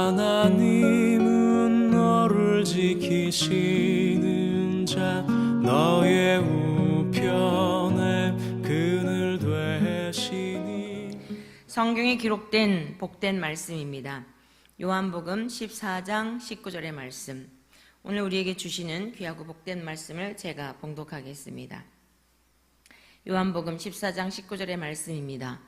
하나님은 너를 지키시는 자, 너의 우편에 그늘 되시니. 성경에 기록된 복된 말씀입니다. 요한복음 14장 19절의 말씀, 오늘 우리에게 주시는 귀하고 복된 말씀을 제가 봉독하겠습니다. 요한복음 14장 19절의 말씀입니다.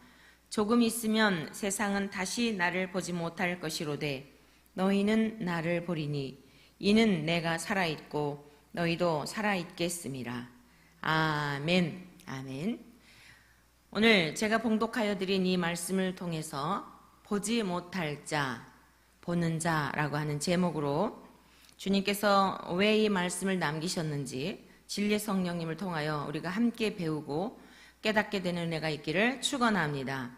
조금 있으면 세상은 다시 나를 보지 못할 것이로되 너희는 나를 보리니 이는 내가 살아있고 너희도 살아있겠음이라. 아멘. 아멘. 오늘 제가 봉독하여 드린 이 말씀을 통해서 보지 못할 자, 보는 자라고 하는 제목으로 주님께서 왜 이 말씀을 남기셨는지 진리의 성령님을 통하여 우리가 함께 배우고 깨닫게 되는 은혜가 있기를 축원합니다.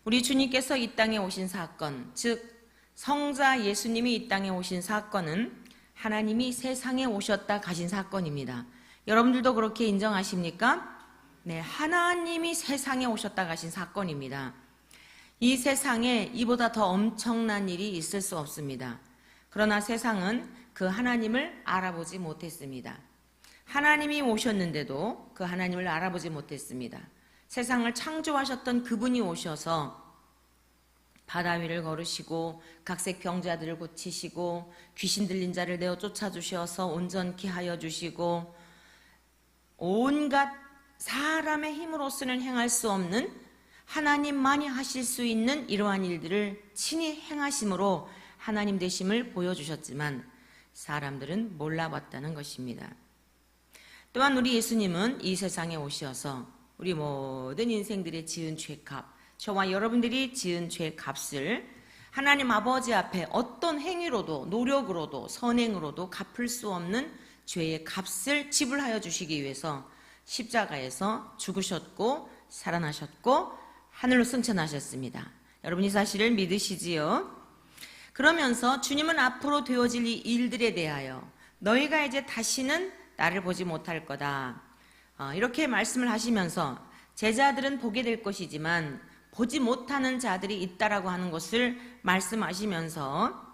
우리 주님께서 이 땅에 오신 사건, 즉 성자 예수님이 이 땅에 오신 사건은 하나님이 세상에 오셨다 가신 사건입니다. 여러분들도 그렇게 인정하십니까? 네, 하나님이 세상에 오셨다 가신 사건입니다. 이 세상에 이보다 더 엄청난 일이 있을 수 없습니다. 그러나 세상은 그 하나님을 알아보지 못했습니다. 하나님이 오셨는데도 그 하나님을 알아보지 못했습니다. 세상을 창조하셨던 그분이 오셔서 바다 위를 걸으시고 각색 병자들을 고치시고 귀신 들린 자를 내어 쫓아주셔서 온전케 하여 주시고 온갖 사람의 힘으로서는 행할 수 없는 하나님만이 하실 수 있는 이러한 일들을 친히 행하심으로 하나님 되심을 보여주셨지만 사람들은 몰라봤다는 것입니다. 또한 우리 예수님은 이 세상에 오셔서 우리 모든 인생들의 지은 죄값, 저와 여러분들이 지은 죄값을 하나님 아버지 앞에 어떤 행위로도 노력으로도 선행으로도 갚을 수 없는 죄의 값을 지불하여 주시기 위해서 십자가에서 죽으셨고 살아나셨고 하늘로 승천하셨습니다. 여러분 이 사실을 믿으시지요? 그러면서 주님은 앞으로 되어질 이 일들에 대하여 너희가 이제 다시는 나를 보지 못할 거다, 이렇게 말씀을 하시면서 제자들은 보게 될 것이지만 보지 못하는 자들이 있다라고 하는 것을 말씀하시면서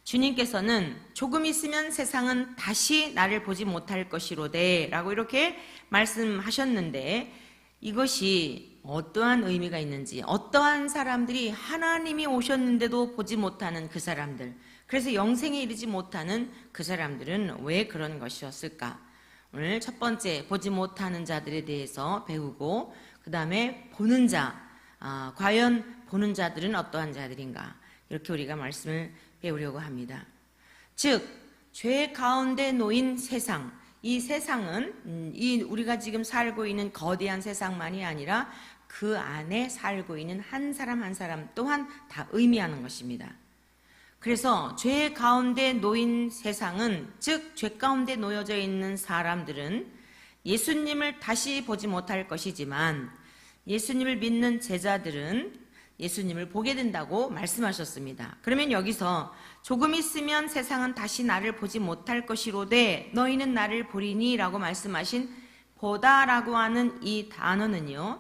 주님께서는 조금 있으면 세상은 다시 나를 보지 못할 것이로되 라고 이렇게 말씀하셨는데, 이것이 어떠한 의미가 있는지, 어떠한 사람들이 하나님이 오셨는데도 보지 못하는 그 사람들, 그래서 영생에 이르지 못하는 그 사람들은 왜 그런 것이었을까? 오늘 첫 번째 보지 못하는 자들에 대해서 배우고, 그 다음에 보는 자, 과연 보는 자들은 어떠한 자들인가, 이렇게 우리가 말씀을 배우려고 합니다. 즉 죄 가운데 놓인 세상, 이 세상은 이 우리가 지금 살고 있는 거대한 세상만이 아니라 그 안에 살고 있는 한 사람 한 사람 또한 다 의미하는 것입니다. 그래서 죄 가운데 놓인 세상은, 즉 죄 가운데 놓여져 있는 사람들은 예수님을 다시 보지 못할 것이지만 예수님을 믿는 제자들은 예수님을 보게 된다고 말씀하셨습니다. 그러면 여기서 조금 있으면 세상은 다시 나를 보지 못할 것이로되 너희는 나를 보리니 라고 말씀하신 보다라고 하는 이 단어는요,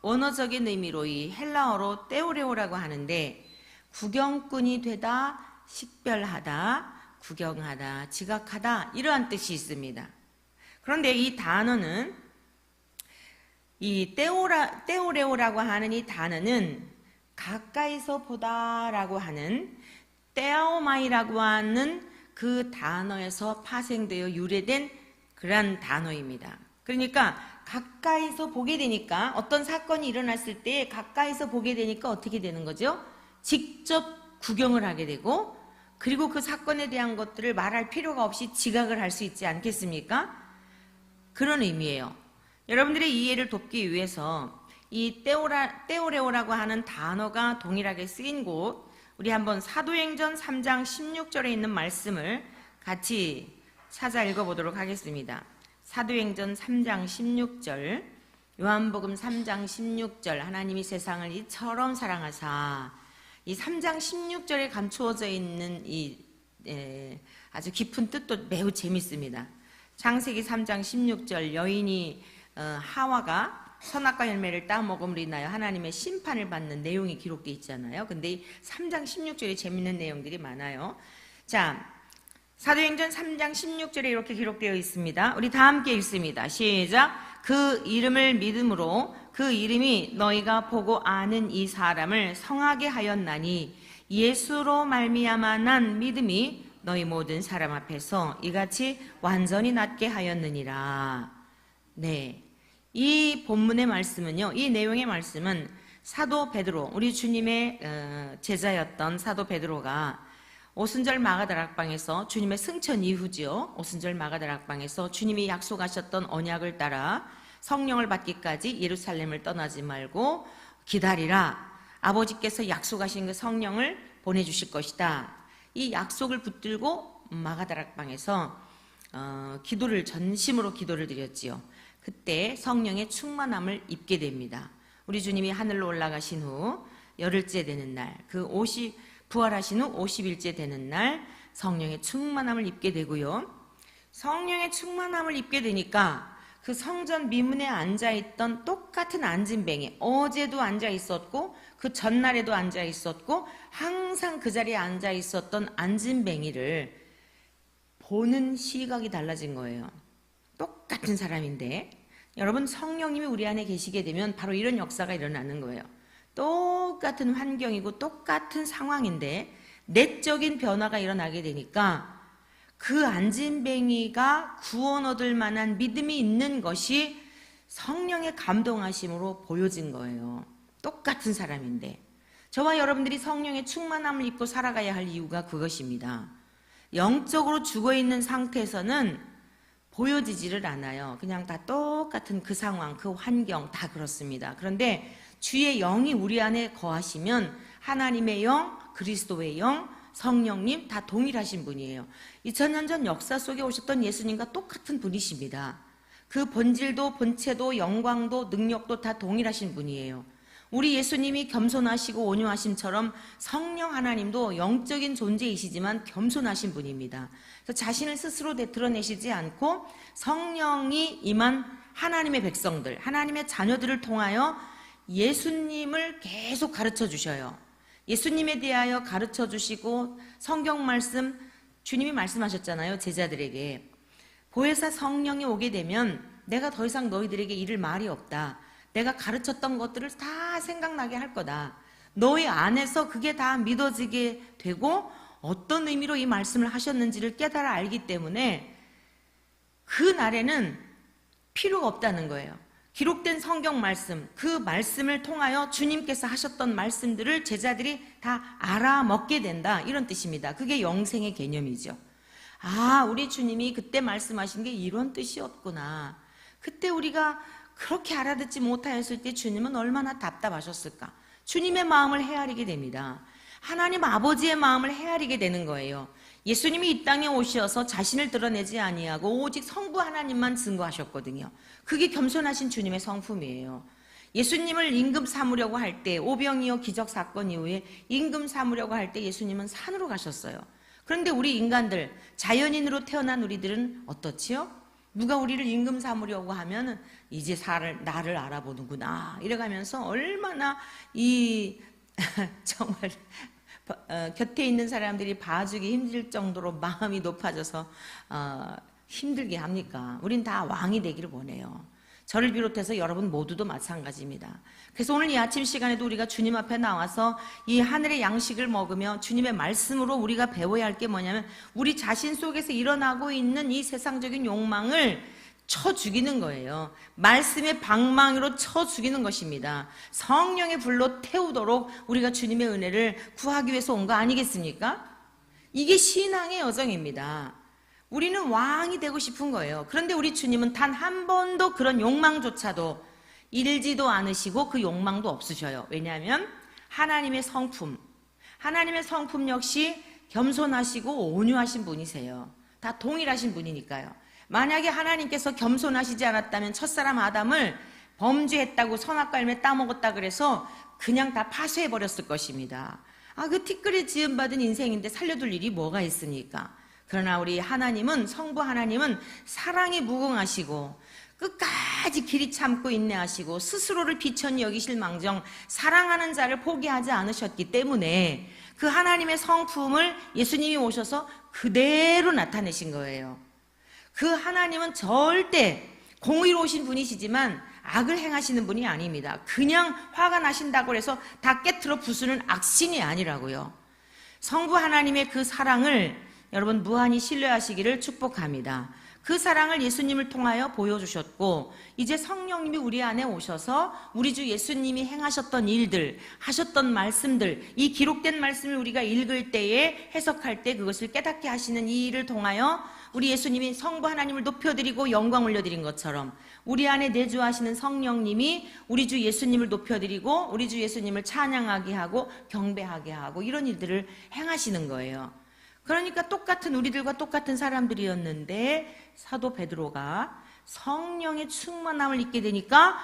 원어적인 의미로 이 헬라어로 떼오레오라고 하는데 구경꾼이 되다, 식별하다, 구경하다, 지각하다, 이러한 뜻이 있습니다. 그런데 이 단어는, 이 떼오레오라고 하는 이 단어는 가까이서 보다라고 하는 떼오마이라고 하는 그 단어에서 파생되어 유래된 그러한 단어입니다. 그러니까 가까이서 보게 되니까, 어떤 사건이 일어났을 때 가까이서 보게 되니까 어떻게 되는 거죠? 직접 구경을 하게 되고, 그리고 그 사건에 대한 것들을 말할 필요가 없이 지각을 할 수 있지 않겠습니까? 그런 의미예요. 여러분들의 이해를 돕기 위해서 이 떼오레오라고 하는 단어가 동일하게 쓰인 곳, 우리 한번 사도행전 3장 16절에 있는 말씀을 같이 찾아 읽어보도록 하겠습니다. 사도행전 3장 16절, 요한복음 3장 16절, 하나님이 세상을 이처럼 사랑하사, 이 3장 16절에 감추어져 있는 이 아주 깊은 뜻도 매우 재밌습니다. 창세기 3장 16절, 여인이 하와가 선악과 열매를 따먹음으로 인하여 하나님의 심판을 받는 내용이 기록되어 있잖아요. 근데 이 3장 16절에 재밌는 내용들이 많아요. 자, 사도행전 3장 16절에 이렇게 기록되어 있습니다. 우리 다 함께 읽습니다. 시작. 그 이름을 믿음으로 그 이름이 너희가 보고 아는 이 사람을 성하게 하였나니 예수로 말미암아 난 믿음이 너희 모든 사람 앞에서 이같이 완전히 낫게 하였느니라. 네, 이 본문의 말씀은요, 이 내용의 말씀은 사도 베드로, 우리 주님의 제자였던 사도 베드로가 오순절 마가다락방에서 주님의 승천 이후지요. 오순절 마가다락방에서 주님이 약속하셨던 언약을 따라 성령을 받기까지 예루살렘을 떠나지 말고 기다리라. 아버지께서 약속하신 그 성령을 보내주실 것이다. 이 약속을 붙들고 마가다락방에서 전심으로 기도를 드렸지요. 그때 성령의 충만함을 입게 됩니다. 우리 주님이 하늘로 올라가신 후 열흘째 되는 날, 부활하신 후 50일째 되는 날 성령의 충만함을 입게 되고요. 성령의 충만함을 입게 되니까 그 성전 미문에 앉아있던 똑같은 안진뱅이, 어제도 앉아있었고 그 전날에도 앉아있었고 항상 그 자리에 앉아있었던 안진뱅이를 보는 시각이 달라진 거예요. 똑같은 사람인데, 여러분, 성령님이 우리 안에 계시게 되면 바로 이런 역사가 일어나는 거예요. 똑같은 환경이고 똑같은 상황인데 내적인 변화가 일어나게 되니까 그 안진뱅이가 구원 얻을 만한 믿음이 있는 것이 성령의 감동하심으로 보여진 거예요. 똑같은 사람인데. 저와 여러분들이 성령의 충만함을 입고 살아가야 할 이유가 그것입니다. 영적으로 죽어있는 상태에서는 보여지지를 않아요. 그냥 다 똑같은 그 상황, 그 환경 다 그렇습니다. 그런데 주의 영이 우리 안에 거하시면 하나님의 영, 그리스도의 영, 성령님 다 동일하신 분이에요. 2000년 전 역사 속에 오셨던 예수님과 똑같은 분이십니다. 그 본질도 본체도 영광도 능력도 다 동일하신 분이에요. 우리 예수님이 겸손하시고 온유하심처럼 성령 하나님도 영적인 존재이시지만 겸손하신 분입니다. 그래서 자신을 스스로 드러내시지 않고 성령이 임한 하나님의 백성들, 하나님의 자녀들을 통하여 예수님을 계속 가르쳐 주셔요. 예수님에 대하여 가르쳐 주시고 성경 말씀, 주님이 말씀하셨잖아요. 제자들에게. 보혜사 성령이 오게 되면 내가 더 이상 너희들에게 이를 말이 없다. 내가 가르쳤던 것들을 다 생각나게 할 거다. 너희 안에서 그게 다 믿어지게 되고 어떤 의미로 이 말씀을 하셨는지를 깨달아 알기 때문에 그 날에는 필요가 없다는 거예요. 기록된 성경 말씀, 그 말씀을 통하여 주님께서 하셨던 말씀들을 제자들이 다 알아먹게 된다, 이런 뜻입니다. 그게 영생의 개념이죠. 아, 우리 주님이 그때 말씀하신 게 이런 뜻이었구나. 그때 우리가 그렇게 알아듣지 못하였을 때 주님은 얼마나 답답하셨을까. 주님의 마음을 헤아리게 됩니다. 하나님 아버지의 마음을 헤아리게 되는 거예요. 예수님이 이 땅에 오셔서 자신을 드러내지 아니하고 오직 성부 하나님만 증거하셨거든요. 그게 겸손하신 주님의 성품이에요. 예수님을 임금 삼으려고 할 때, 오병이어 기적 사건 이후에 임금 삼으려고 할 때 예수님은 산으로 가셨어요. 그런데 우리 인간들, 자연인으로 태어난 우리들은 어떻지요? 누가 우리를 임금 삼으려고 하면 이제 나를 알아보는구나 이래가면서 얼마나 정말 곁에 있는 사람들이 봐주기 힘들 정도로 마음이 높아져서 힘들게 합니까? 우린 다 왕이 되기를 원해요. 저를 비롯해서 여러분 모두도 마찬가지입니다. 그래서 오늘 이 아침 시간에도 우리가 주님 앞에 나와서 이 하늘의 양식을 먹으며 주님의 말씀으로 우리가 배워야 할 게 뭐냐면 우리 자신 속에서 일어나고 있는 이 세상적인 욕망을 쳐 죽이는 거예요. 말씀의 방망이로 쳐 죽이는 것입니다. 성령의 불로 태우도록 우리가 주님의 은혜를 구하기 위해서 온 거 아니겠습니까? 이게 신앙의 여정입니다. 우리는 왕이 되고 싶은 거예요. 그런데 우리 주님은 단 한 번도 그런 욕망조차도 일지도 않으시고 그 욕망도 없으셔요. 왜냐하면 하나님의 성품 역시 겸손하시고 온유하신 분이세요. 다 동일하신 분이니까요. 만약에 하나님께서 겸손하시지 않았다면 첫사람 아담을 범죄했다고 선악과 열매 따먹었다 그래서 그냥 다 파쇄해버렸을 것입니다. 그 티끌에 지음받은 인생인데 살려둘 일이 뭐가 있습니까? 그러나 우리 하나님은, 성부 하나님은 사랑이 무궁하시고 끝까지 길이 참고 인내하시고 스스로를 비천히 여기실 망정 사랑하는 자를 포기하지 않으셨기 때문에 그 하나님의 성품을 예수님이 오셔서 그대로 나타내신 거예요. 그 하나님은 절대 공의로우신 분이시지만 악을 행하시는 분이 아닙니다. 그냥 화가 나신다고 해서 다 깨트려 부수는 악신이 아니라고요. 성부 하나님의 그 사랑을 여러분 무한히 신뢰하시기를 축복합니다. 그 사랑을 예수님을 통하여 보여주셨고 이제 성령님이 우리 안에 오셔서 우리 주 예수님이 행하셨던 일들, 하셨던 말씀들, 이 기록된 말씀을 우리가 읽을 때에 해석할 때 그것을 깨닫게 하시는 이 일을 통하여 우리 예수님이 성부 하나님을 높여드리고 영광 올려드린 것처럼 우리 안에 내주하시는 성령님이 우리 주 예수님을 높여드리고 우리 주 예수님을 찬양하게 하고 경배하게 하고 이런 일들을 행하시는 거예요. 그러니까 똑같은 우리들과 똑같은 사람들이었는데 사도 베드로가 성령의 충만함을 입게 되니까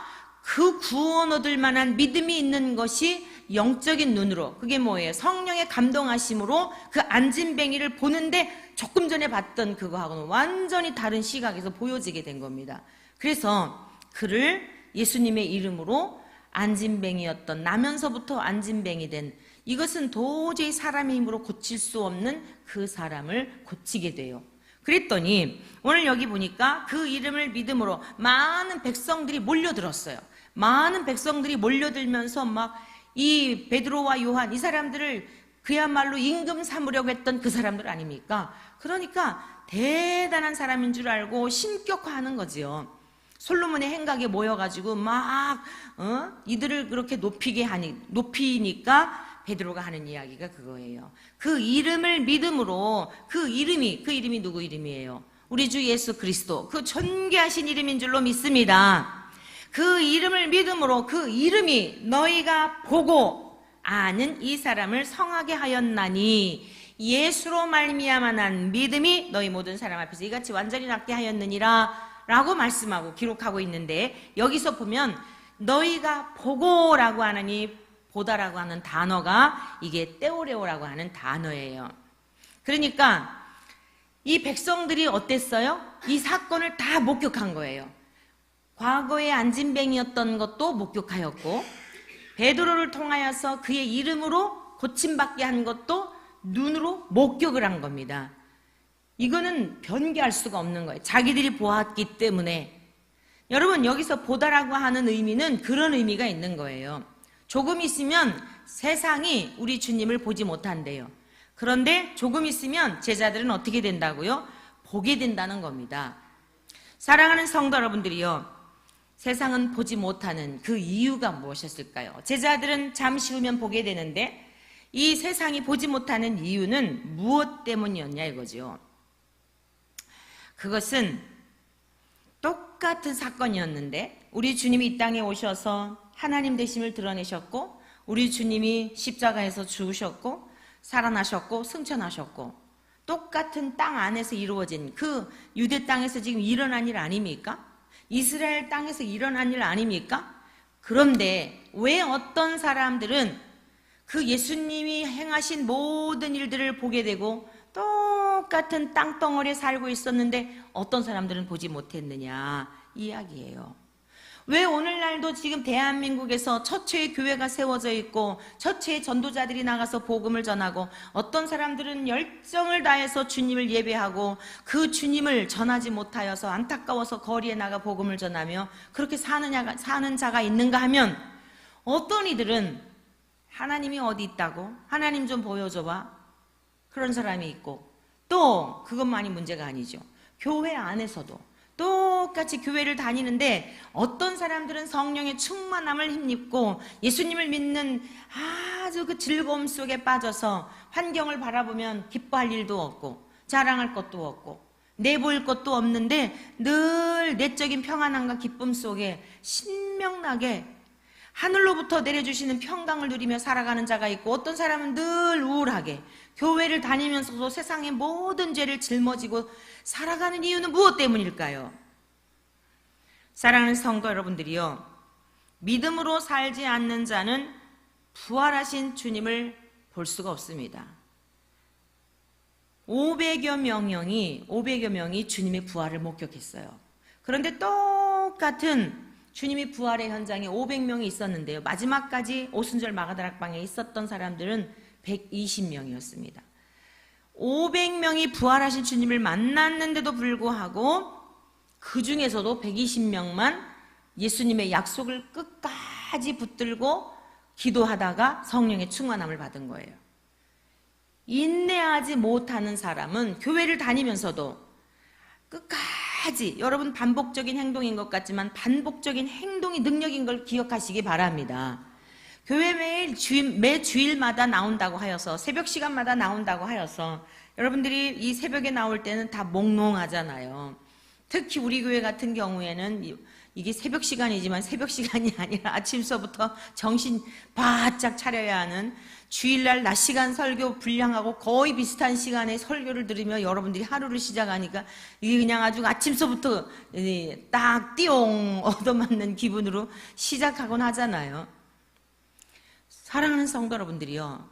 그 구원 얻을 만한 믿음이 있는 것이 영적인 눈으로, 그게 뭐예요? 성령의 감동하심으로 그 안진뱅이를 보는데 조금 전에 봤던 그거하고는 완전히 다른 시각에서 보여지게 된 겁니다. 그래서 그를 예수님의 이름으로 안진뱅이였던, 나면서부터 안진뱅이 된, 이것은 도저히 사람의 힘으로 고칠 수 없는 그 사람을 고치게 돼요. 그랬더니 오늘 여기 보니까 그 이름을 믿음으로 많은 백성들이 몰려들었어요. 많은 백성들이 몰려들면서 막 이 베드로와 요한, 이 사람들을 그야말로 임금 삼으려고 했던 그 사람들 아닙니까? 그러니까 대단한 사람인 줄 알고 신격화하는 거지요. 솔로몬의 행각에 모여가지고 막 이들을 그렇게 높이니까 베드로가 하는 이야기가 그거예요. 그 이름을 믿음으로, 그 이름이 누구 이름이에요? 우리 주 예수 그리스도, 그 존귀하신 이름인 줄로 믿습니다. 그 이름을 믿음으로 그 이름이 너희가 보고 아는 이 사람을 성하게 하였나니 예수로 말미암아 난 믿음이 너희 모든 사람 앞에서 이같이 완전히 낫게 하였느니라 라고 말씀하고 기록하고 있는데, 여기서 보면 너희가 보고라고 하느니 보다라고 하는 단어가 이게 떼오레오라고 하는 단어예요. 그러니까 이 백성들이 어땠어요? 이 사건을 다 목격한 거예요. 과거에 안진뱅이였던 것도 목격하였고 베드로를 통하여서 그의 이름으로 고침받게 한 것도 눈으로 목격을 한 겁니다. 이거는 변개할 수가 없는 거예요. 자기들이 보았기 때문에. 여러분, 여기서 보다라고 하는 의미는 그런 의미가 있는 거예요. 조금 있으면 세상이 우리 주님을 보지 못한대요. 그런데 조금 있으면 제자들은 어떻게 된다고요? 보게 된다는 겁니다. 사랑하는 성도 여러분들이요, 세상은 보지 못하는 그 이유가 무엇이었을까요? 제자들은 잠시 후면 보게 되는데 이 세상이 보지 못하는 이유는 무엇 때문이었냐 이거죠. 그것은 똑같은 사건이었는데 우리 주님이 이 땅에 오셔서 하나님 되심을 드러내셨고 우리 주님이 십자가에서 죽으셨고 살아나셨고 승천하셨고 똑같은 땅 안에서 이루어진 그 유대 땅에서 지금 일어난 일 아닙니까? 이스라엘 땅에서 일어난 일 아닙니까? 그런데 왜 어떤 사람들은 그 예수님이 행하신 모든 일들을 보게 되고 똑같은 땅덩어리에 살고 있었는데 어떤 사람들은 보지 못했느냐 이야기예요. 왜 오늘날도 지금 대한민국에서 처처의 교회가 세워져 있고 처처의 전도자들이 나가서 복음을 전하고 어떤 사람들은 열정을 다해서 주님을 예배하고 그 주님을 전하지 못하여서 안타까워서 거리에 나가 복음을 전하며 그렇게 사는 자가 있는가 하면, 어떤 이들은 하나님이 어디 있다고? 하나님 좀 보여줘봐. 그런 사람이 있고, 또 그것만이 문제가 아니죠. 교회 안에서도 똑같이 교회를 다니는데 어떤 사람들은 성령의 충만함을 힘입고 예수님을 믿는 아주 그 즐거움 속에 빠져서 환경을 바라보면 기뻐할 일도 없고 자랑할 것도 없고 내보일 것도 없는데 늘 내적인 평안함과 기쁨 속에 신명나게 하늘로부터 내려주시는 평강을 누리며 살아가는 자가 있고, 어떤 사람은 늘 우울하게 교회를 다니면서도 세상의 모든 죄를 짊어지고 살아가는 이유는 무엇 때문일까요? 사랑하는 성도 여러분들이요, 믿음으로 살지 않는 자는 부활하신 주님을 볼 수가 없습니다. 500여 명이 주님의 부활을 목격했어요. 그런데 똑같은 주님이 부활의 현장에 500명이 있었는데요. 마지막까지 오순절 마가다락방에 있었던 사람들은 120명이었습니다. 500명이 부활하신 주님을 만났는데도 불구하고 그 중에서도 120명만 예수님의 약속을 끝까지 붙들고 기도하다가 성령의 충만함을 받은 거예요. 인내하지 못하는 사람은 교회를 다니면서도 끝까지, 여러분 반복적인 행동인 것 같지만 반복적인 행동이 능력인 걸 기억하시기 바랍니다. 교회 매 주일마다 나온다고 하여서, 새벽 시간마다 나온다고 하여서 여러분들이 이 새벽에 나올 때는 다 몽롱하잖아요. 특히 우리 교회 같은 경우에는 이게 새벽 시간이지만 새벽 시간이 아니라 아침서부터 정신 바짝 차려야 하는, 주일날 낮 시간 설교 분량하고 거의 비슷한 시간에 설교를 들으며 여러분들이 하루를 시작하니까 이게 그냥 아주 아침서부터 딱 띠용 얻어맞는 기분으로 시작하곤 하잖아요. 사랑하는 성도 여러분들이요,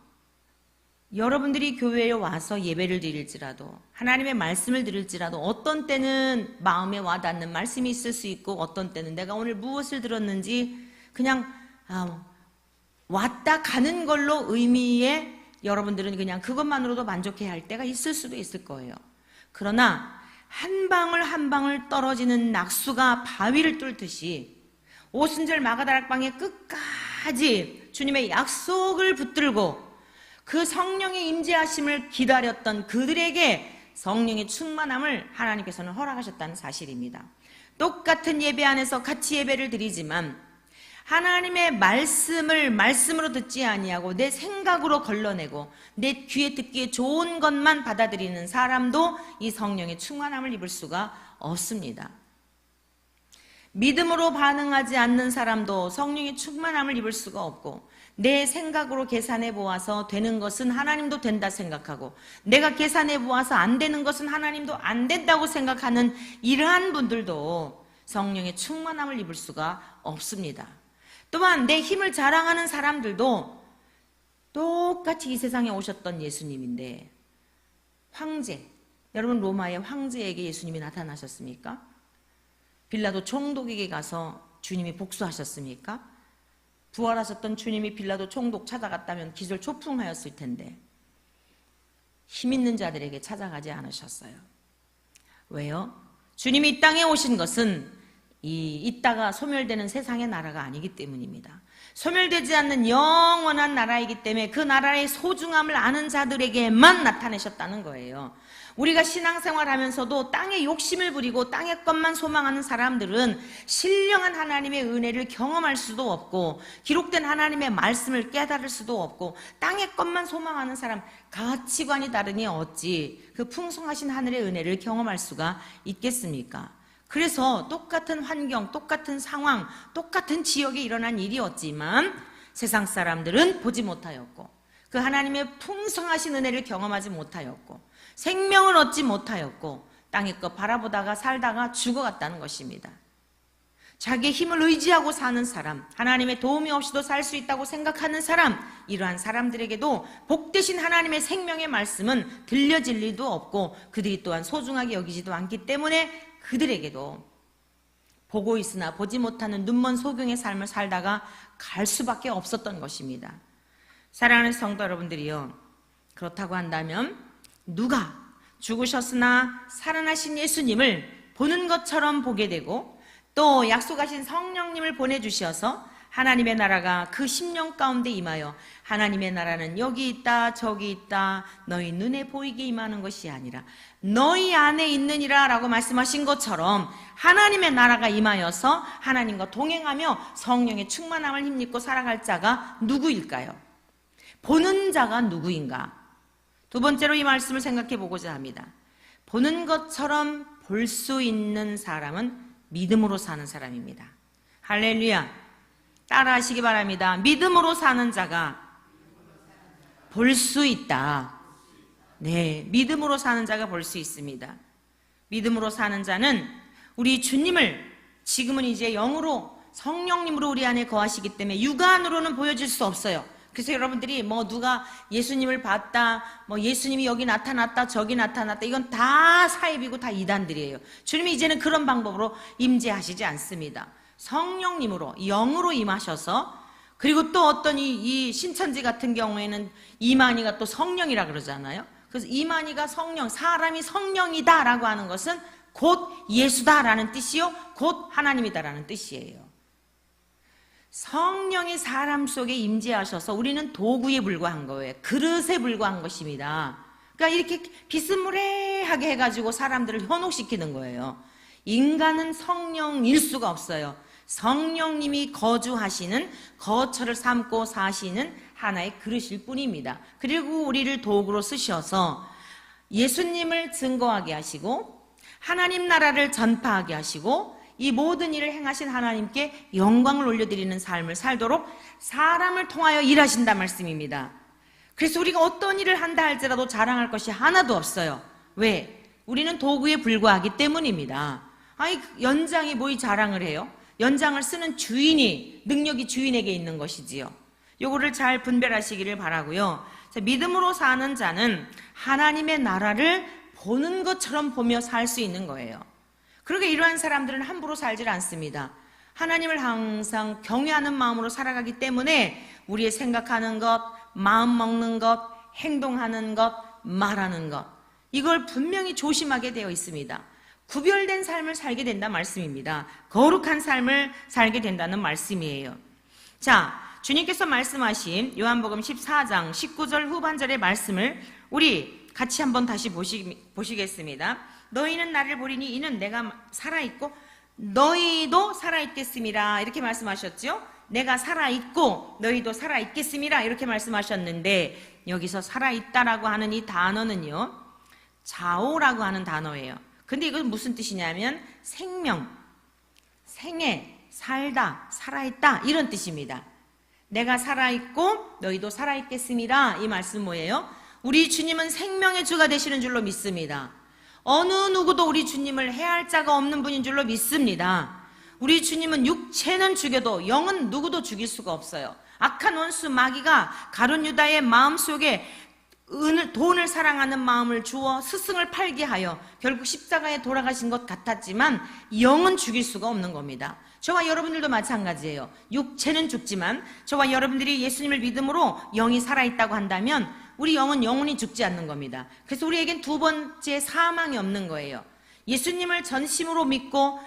여러분들이 교회에 와서 예배를 드릴지라도, 하나님의 말씀을 들을지라도, 어떤 때는 마음에 와닿는 말씀이 있을 수 있고, 어떤 때는 내가 오늘 무엇을 들었는지 그냥 왔다 가는 걸로 의미에 여러분들은 그냥 그것만으로도 만족해야 할 때가 있을 수도 있을 거예요. 그러나 한 방울 한 방울 떨어지는 낙수가 바위를 뚫듯이 오순절 마가다락방의 끝까지 주님의 약속을 붙들고 그 성령의 임재하심을 기다렸던 그들에게 성령의 충만함을 하나님께서는 허락하셨다는 사실입니다. 똑같은 예배 안에서 같이 예배를 드리지만 하나님의 말씀으로 듣지 아니하고 내 생각으로 걸러내고 내 귀에 듣기에 좋은 것만 받아들이는 사람도 이 성령의 충만함을 입을 수가 없습니다. 믿음으로 반응하지 않는 사람도 성령의 충만함을 입을 수가 없고, 내 생각으로 계산해 보아서 되는 것은 하나님도 된다 생각하고, 내가 계산해 보아서 안 되는 것은 하나님도 안 된다고 생각하는 이러한 분들도 성령의 충만함을 입을 수가 없습니다. 또한 내 힘을 자랑하는 사람들도 똑같이 이 세상에 오셨던 예수님인데, 황제, 여러분 로마의 황제에게 예수님이 나타나셨습니까? 빌라도 총독에게 가서 주님이 복수하셨습니까? 부활하셨던 주님이 빌라도 총독 찾아갔다면 기절초풍하였을 텐데 힘 있는 자들에게 찾아가지 않으셨어요. 왜요? 주님이 이 땅에 오신 것은 있다가 소멸되는 세상의 나라가 아니기 때문입니다. 소멸되지 않는 영원한 나라이기 때문에 그 나라의 소중함을 아는 자들에게만 나타내셨다는 거예요. 우리가 신앙생활 하면서도 땅에 욕심을 부리고 땅의 것만 소망하는 사람들은 신령한 하나님의 은혜를 경험할 수도 없고, 기록된 하나님의 말씀을 깨달을 수도 없고, 땅의 것만 소망하는 사람, 가치관이 다르니 어찌 그 풍성하신 하늘의 은혜를 경험할 수가 있겠습니까? 그래서 똑같은 환경, 똑같은 상황, 똑같은 지역에 일어난 일이었지만 세상 사람들은 보지 못하였고, 그 하나님의 풍성하신 은혜를 경험하지 못하였고, 생명을 얻지 못하였고, 땅의 것 바라보다가 살다가 죽어갔다는 것입니다. 자기의 힘을 의지하고 사는 사람, 하나님의 도움이 없이도 살 수 있다고 생각하는 사람, 이러한 사람들에게도 복되신 하나님의 생명의 말씀은 들려질 리도 없고, 그들이 또한 소중하게 여기지도 않기 때문에 그들에게도 보고 있으나 보지 못하는 눈먼 소경의 삶을 살다가 갈 수밖에 없었던 것입니다. 사랑하는 성도 여러분들이요, 그렇다고 한다면 누가 죽으셨으나 살아나신 예수님을 보는 것처럼 보게 되고, 또 약속하신 성령님을 보내주셔서 하나님의 나라가 그 심령 가운데 임하여, 하나님의 나라는 여기 있다 저기 있다 너희 눈에 보이게 임하는 것이 아니라 너희 안에 있느니라 라고 말씀하신 것처럼 하나님의 나라가 임하여서 하나님과 동행하며 성령의 충만함을 힘입고 살아갈 자가 누구일까요? 보는 자가 누구인가? 두 번째로 이 말씀을 생각해 보고자 합니다. 보는 것처럼 볼 수 있는 사람은 믿음으로 사는 사람입니다. 할렐루야. 따라 하시기 바랍니다. 믿음으로 사는 자가 볼 수 있다. 네, 믿음으로 사는 자가 볼 수 있습니다. 믿음으로 사는 자는 우리 주님을 지금은 이제 영으로 성령님으로 우리 안에 거하시기 때문에 육안으로는 보여줄 수 없어요. 그래서 여러분들이 뭐 누가 예수님을 봤다, 뭐 예수님이 여기 나타났다, 저기 나타났다, 이건 다 사입이고 다 이단들이에요. 주님이 이제는 그런 방법으로 임재하시지 않습니다. 성령님으로, 영으로 임하셔서, 그리고 또 어떤 이 신천지 같은 경우에는 이만희가 또 성령이라 그러잖아요. 그래서 이만희가 성령, 사람이 성령이다라고 하는 것은 곧 예수다라는 뜻이요, 곧 하나님이다라는 뜻이에요. 성령이 사람 속에 임재하셔서 우리는 도구에 불과한 거예요. 그릇에 불과한 것입니다. 그러니까 이렇게 비스무리하게 해가지고 사람들을 현혹시키는 거예요. 인간은 성령일 수가 없어요. 성령님이 거주하시는, 거처를 삼고 사시는 하나의 그릇일 뿐입니다. 그리고 우리를 도구로 쓰셔서 예수님을 증거하게 하시고 하나님 나라를 전파하게 하시고 이 모든 일을 행하신 하나님께 영광을 올려드리는 삶을 살도록 사람을 통하여 일하신다 말씀입니다. 그래서 우리가 어떤 일을 한다 할지라도 자랑할 것이 하나도 없어요. 왜? 우리는 도구에 불과하기 때문입니다. 아니, 연장이 뭐이 자랑을 해요? 연장을 쓰는 주인이, 능력이 주인에게 있는 것이지요. 요거를 잘 분별하시기를 바라고요. 믿음으로 사는 자는 하나님의 나라를 보는 것처럼 보며 살 수 있는 거예요. 그러게 이러한 사람들은 함부로 살질 않습니다. 하나님을 항상 경외하는 마음으로 살아가기 때문에 우리의 생각하는 것, 마음 먹는 것, 행동하는 것, 말하는 것, 이걸 분명히 조심하게 되어 있습니다. 구별된 삶을 살게 된다는 말씀입니다. 거룩한 삶을 살게 된다는 말씀이에요. 자, 주님께서 말씀하신 요한복음 14장 19절 후반절의 말씀을 우리 같이 한번 다시 보시겠습니다. 너희는 나를 보리니 이는 내가 살아있고 너희도 살아있겠음이라, 이렇게 말씀하셨죠. 내가 살아있고 너희도 살아있겠음이라, 이렇게 말씀하셨는데, 여기서 살아있다라고 하는 이 단어는요, 자오라고 하는 단어예요. 근데 이건 무슨 뜻이냐면 생명, 생애, 살다, 살아있다, 이런 뜻입니다. 내가 살아있고 너희도 살아있겠음이라, 이 말씀 뭐예요? 우리 주님은 생명의 주가 되시는 줄로 믿습니다. 어느 누구도 우리 주님을 해할 자가 없는 분인 줄로 믿습니다. 우리 주님은 육체는 죽여도 영은 누구도 죽일 수가 없어요. 악한 원수 마귀가 가룟 유다의 마음속에 돈을 사랑하는 마음을 주어 스승을 팔게 하여 결국 십자가에 돌아가신 것 같았지만 영은 죽일 수가 없는 겁니다. 저와 여러분들도 마찬가지예요. 육체는 죽지만 저와 여러분들이 예수님을 믿음으로 영이 살아있다고 한다면 우리 영은 영원히 죽지 않는 겁니다. 그래서 우리에겐 두 번째 사망이 없는 거예요. 예수님을 전심으로 믿고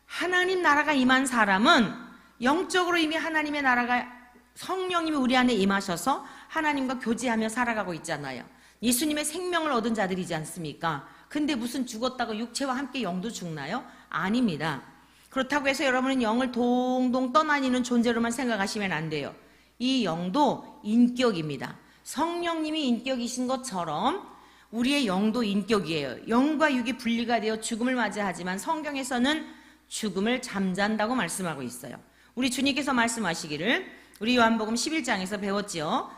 하나님 나라가 임한 사람은 영적으로 이미 하나님의 나라가, 성령님이 우리 안에 임하셔서 하나님과 교제하며 살아가고 있잖아요. 예수님의 생명을 얻은 자들이지 않습니까? 근데 무슨 죽었다고 육체와 함께 영도 죽나요? 아닙니다. 그렇다고 해서 여러분은 영을 동동 떠다니는 존재로만 생각하시면 안 돼요. 이 영도 인격입니다. 성령님이 인격이신 것처럼 우리의 영도 인격이에요. 영과 육이 분리가 되어 죽음을 맞이하지만 성경에서는 죽음을 잠잔다고 말씀하고 있어요. 우리 주님께서 말씀하시기를, 우리 요한복음 11장에서 배웠지요.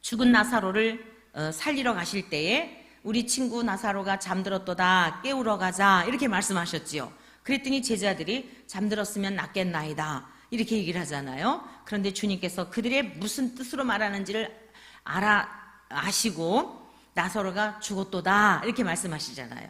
죽은 나사로를 살리러 가실 때에 우리 친구 나사로가 잠들었도다, 깨우러 가자, 이렇게 말씀하셨지요. 그랬더니 제자들이 잠들었으면 낫겠나이다, 이렇게 얘기를 하잖아요. 그런데 주님께서 그들의 무슨 뜻으로 말하는지를 아시고 나사로가 죽었도다, 이렇게 말씀하시잖아요.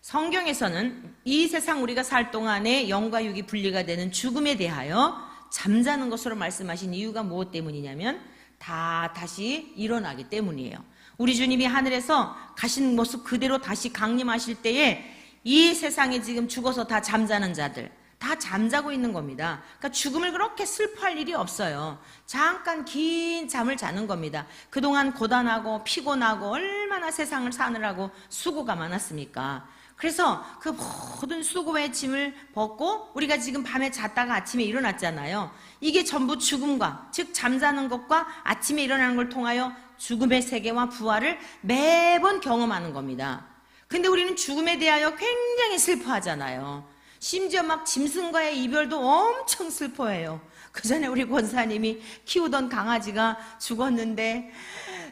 성경에서는 이 세상 우리가 살 동안에 영과 육이 분리가 되는 죽음에 대하여 잠자는 것으로 말씀하신 이유가 무엇 때문이냐면 다 다시 일어나기 때문이에요. 우리 주님이 하늘에서 가신 모습 그대로 다시 강림하실 때에 이 세상에 지금 죽어서 다 잠자는 자들 다 잠자고 있는 겁니다. 그러니까 죽음을 그렇게 슬퍼할 일이 없어요. 잠깐 긴 잠을 자는 겁니다. 그동안 고단하고 피곤하고 얼마나 세상을 사느라고 수고가 많았습니까? 그래서 그 모든 수고의 짐을 벗고 우리가 지금 밤에 잤다가 아침에 일어났잖아요. 이게 전부 죽음과, 즉 잠자는 것과 아침에 일어나는 걸 통하여 죽음의 세계와 부활을 매번 경험하는 겁니다. 근데 우리는 죽음에 대하여 굉장히 슬퍼하잖아요. 심지어 막 짐승과의 이별도 엄청 슬퍼해요. 그 전에 우리 권사님이 키우던 강아지가 죽었는데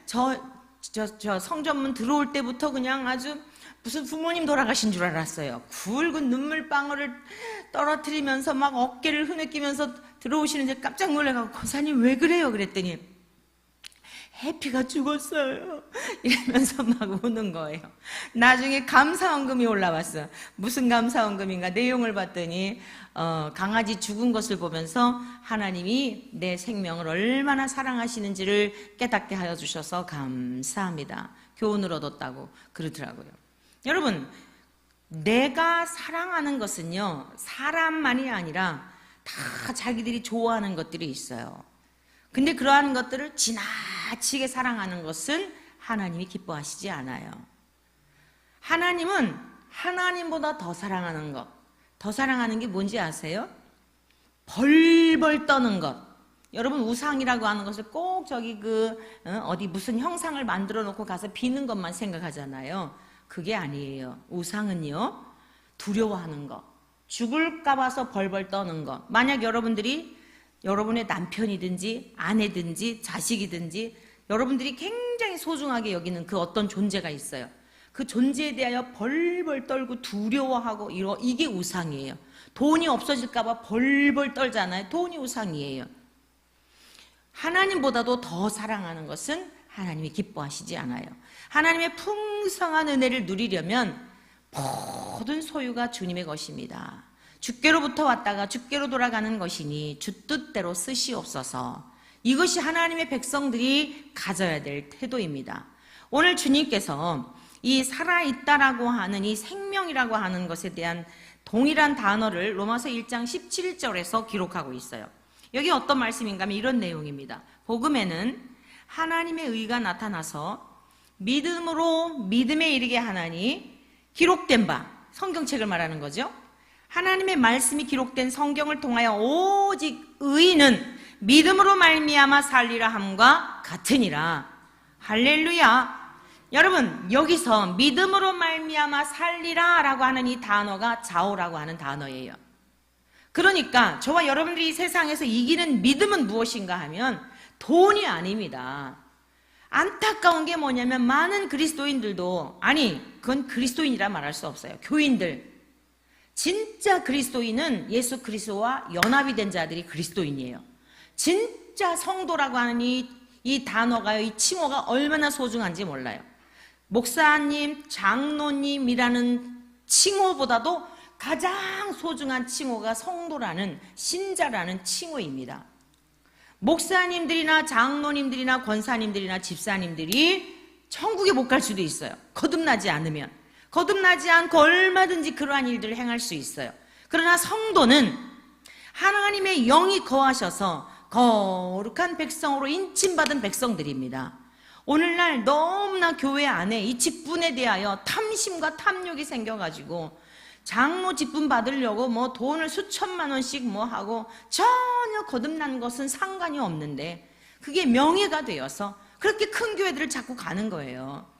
저 성전문 들어올 때부터 그냥 아주 무슨 부모님 돌아가신 줄 알았어요. 굵은 눈물방울을 떨어뜨리면서 막 어깨를 흐느끼면서 들어오시는데 깜짝 놀라가지고 권사님 왜 그래요? 그랬더니 해피가 죽었어요 이러면서 막 우는 거예요. 나중에 감사원금이 올라왔어. 무슨 감사원금인가 내용을 봤더니 강아지 죽은 것을 보면서 하나님이 내 생명을 얼마나 사랑하시는지를 깨닫게 하여 주셔서 감사합니다. 교훈을 얻었다고 그러더라고요. 여러분, 내가 사랑하는 것은요, 사람만이 아니라 다 자기들이 좋아하는 것들이 있어요. 근데 그러한 것들을 지나치게 사랑하는 것은 하나님이 기뻐하시지 않아요. 하나님은 하나님보다 더 사랑하는 것, 더 사랑하는 게 뭔지 아세요? 벌벌 떠는 것. 여러분, 우상이라고 하는 것을 꼭 저기 어디 무슨 형상을 만들어 놓고 가서 비는 것만 생각하잖아요. 그게 아니에요. 우상은요, 두려워하는 것, 죽을까 봐서 벌벌 떠는 것. 만약 여러분들이 여러분의 남편이든지 아내든지 자식이든지 여러분들이 굉장히 소중하게 여기는 그 어떤 존재가 있어요. 그 존재에 대하여 벌벌 떨고 두려워하고 이게 우상이에요. 돈이 없어질까 봐 벌벌 떨잖아요. 돈이 우상이에요. 하나님보다도 더 사랑하는 것은 하나님이 기뻐하시지 않아요. 하나님의 풍성한 은혜를 누리려면 모든 소유가 주님의 것입니다. 주께로부터 왔다가 주께로 돌아가는 것이니 주 뜻대로 쓰시옵소서. 이것이 하나님의 백성들이 가져야 될 태도입니다. 오늘 주님께서 이 살아있다라고 하는 이 생명이라고 하는 것에 대한 동일한 단어를 로마서 1장 17절에서 기록하고 있어요. 여기 어떤 말씀인가 하면 이런 내용입니다. 복음에는 하나님의 의가 나타나서 믿음으로 믿음에 이르게 하나니 기록된 바, 성경책을 말하는 거죠. 하나님의 말씀이 기록된 성경을 통하여 오직 의인은 믿음으로 말미암아 살리라 함과 같으니라. 할렐루야. 여러분, 여기서 믿음으로 말미암아 살리라 라고 하는 이 단어가 자오라고 하는 단어예요. 그러니까 저와 여러분들이 이 세상에서 이기는 믿음은 무엇인가 하면 돈이 아닙니다. 안타까운 게 뭐냐면 많은 그리스도인들도, 아니 그건 그리스도인이라 말할 수 없어요. 교인들, 진짜 그리스도인은 예수 그리스도와 연합이 된 자들이 그리스도인이에요. 진짜 성도라고 하는 이 단어가, 이 칭호가 얼마나 소중한지 몰라요. 목사님, 장로님이라는 칭호보다도 가장 소중한 칭호가 성도라는, 신자라는 칭호입니다. 목사님들이나 장로님들이나 권사님들이나 집사님들이 천국에 못 갈 수도 있어요. 거듭나지 않으면. 거듭나지 않고 얼마든지 그러한 일들을 행할 수 있어요. 그러나 성도는 하나님의 영이 거하셔서 거룩한 백성으로 인침받은 백성들입니다. 오늘날 너무나 교회 안에 이 직분에 대하여 탐심과 탐욕이 생겨가지고 장로 직분 받으려고 뭐 돈을 수천만 원씩 뭐 하고 전혀 거듭난 것은 상관이 없는데 그게 명예가 되어서 그렇게 큰 교회들을 자꾸 가는 거예요.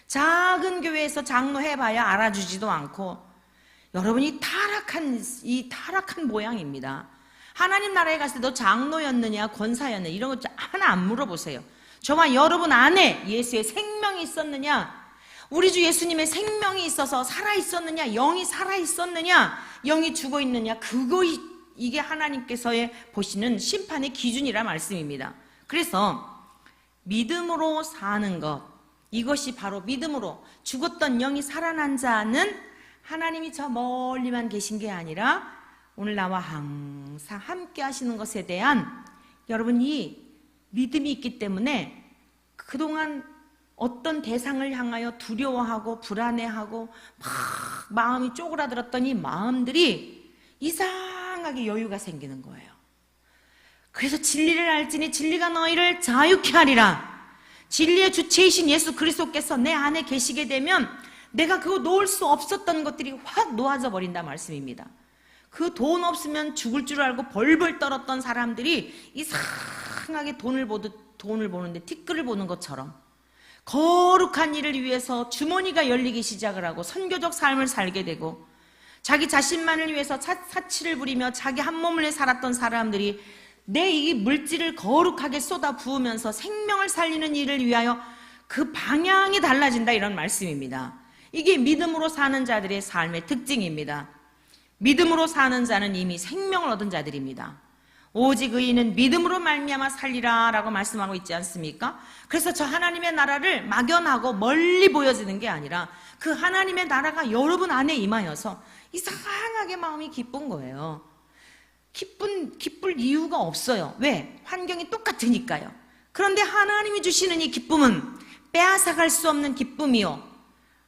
작은 교회에서 장로 해봐야 알아주지도 않고, 여러분이 타락한 모양입니다. 하나님 나라에 갔을 때 너 장로였느냐 권사였느냐 이런 거 하나 안 물어보세요. 저와 여러분 안에 예수의 생명이 있었느냐, 우리 주 예수님의 생명이 있어서 살아있었느냐, 영이 살아있었느냐, 영이 죽어있느냐, 이게 하나님께서의 보시는 심판의 기준이라 말씀입니다. 그래서 믿음으로 사는 것, 이것이 바로 믿음으로 죽었던 영이 살아난 자는 하나님이 저 멀리만 계신 게 아니라 오늘 나와 항상 함께 하시는 것에 대한 여러분 이 믿음이 있기 때문에 그동안 어떤 대상을 향하여 두려워하고 불안해하고 막 마음이 쪼그라들었던 이 마음들이 이상하게 여유가 생기는 거예요. 그래서 진리를 알지니 진리가 너희를 자유케 하리라. 진리의 주체이신 예수 그리스도께서 내 안에 계시게 되면 내가 그거 놓을 수 없었던 것들이 확 놓아져 버린다 말씀입니다. 그 돈 없으면 죽을 줄 알고 벌벌 떨었던 사람들이 이상하게 돈을 보는데 티끌을 보는 것처럼 거룩한 일을 위해서 주머니가 열리기 시작을 하고 선교적 삶을 살게 되고, 자기 자신만을 위해서 사치를 부리며 자기 한 몸을 위해 살았던 사람들이 내 이 물질을 거룩하게 쏟아 부으면서 생명을 살리는 일을 위하여 그 방향이 달라진다, 이런 말씀입니다. 이게 믿음으로 사는 자들의 삶의 특징입니다. 믿음으로 사는 자는 이미 생명을 얻은 자들입니다. 오직 의인은 믿음으로 말미암아 살리라 라고 말씀하고 있지 않습니까? 그래서 저 하나님의 나라를 막연하고 멀리 보여지는 게 아니라 그 하나님의 나라가 여러분 안에 임하여서 이상하게 마음이 기쁜 거예요. 기쁠 이유가 없어요. 왜? 환경이 똑같으니까요. 그런데 하나님이 주시는 이 기쁨은 빼앗아갈 수 없는 기쁨이요.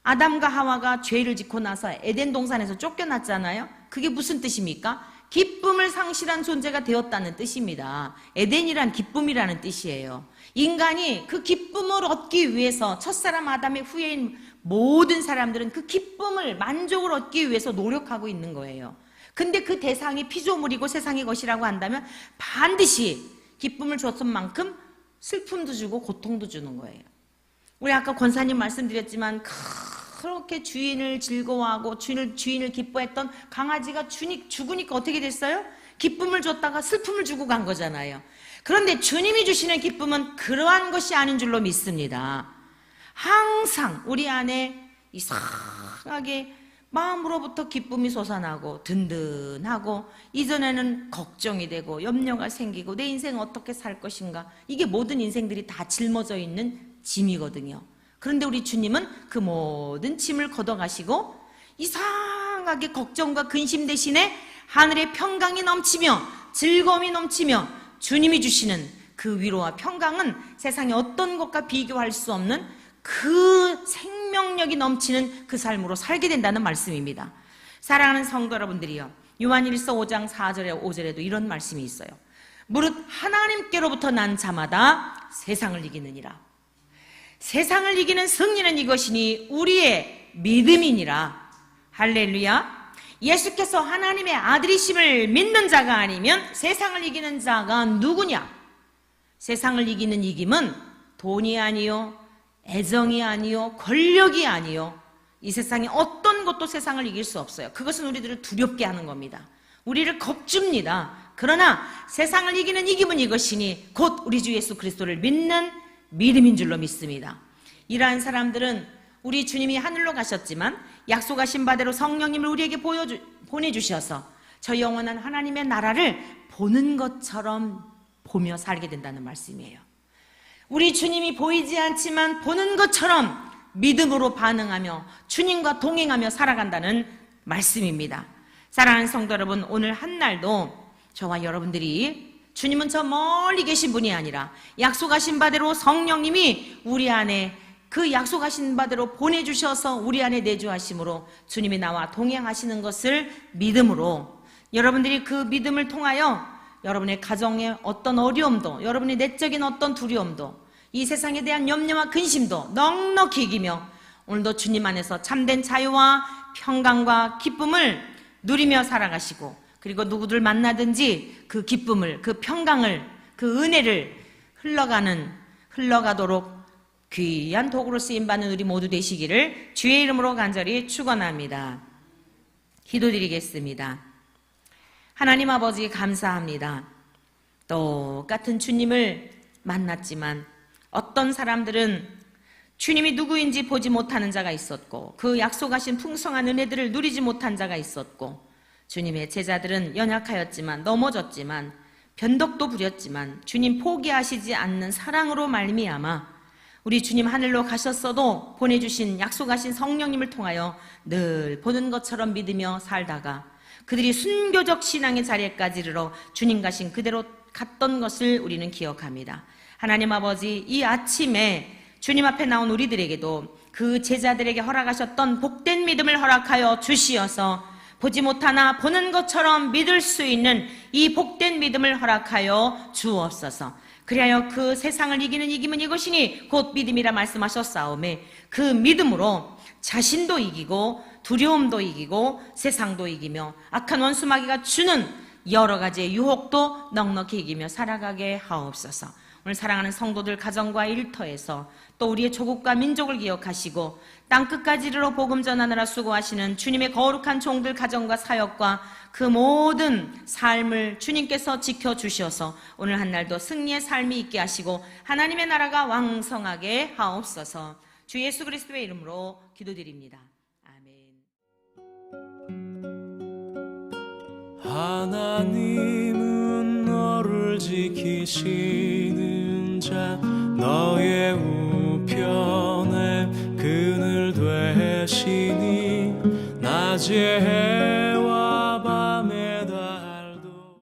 아담과 하와가 죄를 짓고 나서 에덴 동산에서 쫓겨났잖아요. 그게 무슨 뜻입니까? 기쁨을 상실한 존재가 되었다는 뜻입니다. 에덴이란 기쁨이라는 뜻이에요. 인간이 그 기쁨을 얻기 위해서 첫사람 아담의 후예인 모든 사람들은 그 기쁨을 만족을 얻기 위해서 노력하고 있는 거예요. 근데 그 대상이 피조물이고 세상의 것이라고 한다면 반드시 기쁨을 줬던 만큼 슬픔도 주고 고통도 주는 거예요. 우리 아까 권사님 말씀드렸지만 그렇게 주인을 즐거워하고 주인을 기뻐했던 강아지가 죽으니까 어떻게 됐어요? 기쁨을 줬다가 슬픔을 주고 간 거잖아요. 그런데 주님이 주시는 기쁨은 그러한 것이 아닌 줄로 믿습니다. 항상 우리 안에 이상하게 마음으로부터 기쁨이 솟아나고 든든하고 이전에는 걱정이 되고 염려가 생기고 내 인생 어떻게 살 것인가, 이게 모든 인생들이 다 짊어져 있는 짐이거든요. 그런데 우리 주님은 그 모든 짐을 걷어가시고 이상하게 걱정과 근심 대신에 하늘의 평강이 넘치며 즐거움이 넘치며 주님이 주시는 그 위로와 평강은 세상의 어떤 것과 비교할 수 없는 그 생명력이 넘치는 그 삶으로 살게 된다는 말씀입니다. 사랑하는 성도 여러분들이요, 요한일서 5장 4절에 5절에도 이런 말씀이 있어요. 무릇 하나님께로부터 난 자마다 세상을 이기느니라. 세상을 이기는 승리는 이것이니 우리의 믿음이니라. 할렐루야. 예수께서 하나님의 아들이심을 믿는 자가 아니면 세상을 이기는 자가 누구냐? 세상을 이기는 이김은 돈이 아니요, 애정이 아니요, 권력이 아니요, 이 세상에 어떤 것도 세상을 이길 수 없어요. 그것은 우리들을 두렵게 하는 겁니다. 우리를 겁줍니다. 그러나 세상을 이기는 이김은 이것이니 곧 우리 주 예수 그리스도를 믿는 믿음인 줄로 믿습니다. 이러한 사람들은 우리 주님이 하늘로 가셨지만 약속하신 바대로 성령님을 우리에게 보내주셔서 저 영원한 하나님의 나라를 보는 것처럼 보며 살게 된다는 말씀이에요. 우리 주님이 보이지 않지만 보는 것처럼 믿음으로 반응하며 주님과 동행하며 살아간다는 말씀입니다. 사랑하는 성도 여러분, 오늘 한날도 저와 여러분들이 주님은 저 멀리 계신 분이 아니라 약속하신 바대로 성령님이 우리 안에 그 약속하신 바대로 보내주셔서 우리 안에 내주하심으로 주님이 나와 동행하시는 것을 믿음으로, 여러분들이 그 믿음을 통하여 여러분의 가정의 어떤 어려움도, 여러분의 내적인 어떤 두려움도, 이 세상에 대한 염려와 근심도 넉넉히 이기며 오늘도 주님 안에서 참된 자유와 평강과 기쁨을 누리며 살아가시고, 그리고 누구들 만나든지 그 기쁨을, 그 평강을, 그 은혜를 흘러가도록 귀한 도구로 쓰임받는 우리 모두 되시기를 주의 이름으로 간절히 축원합니다. 기도드리겠습니다. 하나님 아버지 감사합니다. 똑같은 주님을 만났지만 어떤 사람들은 주님이 누구인지 보지 못하는 자가 있었고 그 약속하신 풍성한 은혜들을 누리지 못한 자가 있었고, 주님의 제자들은 연약하였지만 넘어졌지만 변덕도 부렸지만 주님 포기하시지 않는 사랑으로 말미암아 우리 주님 하늘로 가셨어도 보내주신 약속하신 성령님을 통하여 늘 보는 것처럼 믿으며 살다가 그들이 순교적 신앙의 자리에까지 이르러 주님 가신 그대로 갔던 것을 우리는 기억합니다. 하나님 아버지, 이 아침에 주님 앞에 나온 우리들에게도 그 제자들에게 허락하셨던 복된 믿음을 허락하여 주시어서 보지 못하나 보는 것처럼 믿을 수 있는 이 복된 믿음을 허락하여 주옵소서. 그리하여 그 세상을 이기는 이김은 이것이니 곧 믿음이라 말씀하셨사오매 그 믿음으로 자신도 이기고 두려움도 이기고 세상도 이기며 악한 원수마귀가 주는 여러 가지의 유혹도 넉넉히 이기며 살아가게 하옵소서. 오늘 사랑하는 성도들 가정과 일터에서 또 우리의 조국과 민족을 기억하시고 땅끝까지 이르러 복음 전하느라 수고하시는 주님의 거룩한 종들 가정과 사역과 그 모든 삶을 주님께서 지켜주셔서 오늘 한날도 승리의 삶이 있게 하시고 하나님의 나라가 왕성하게 하옵소서. 주 예수 그리스도의 이름으로 기도드립니다. 하나님은 너를 지키시는 자 너의 우편에 그늘 되시니 낮에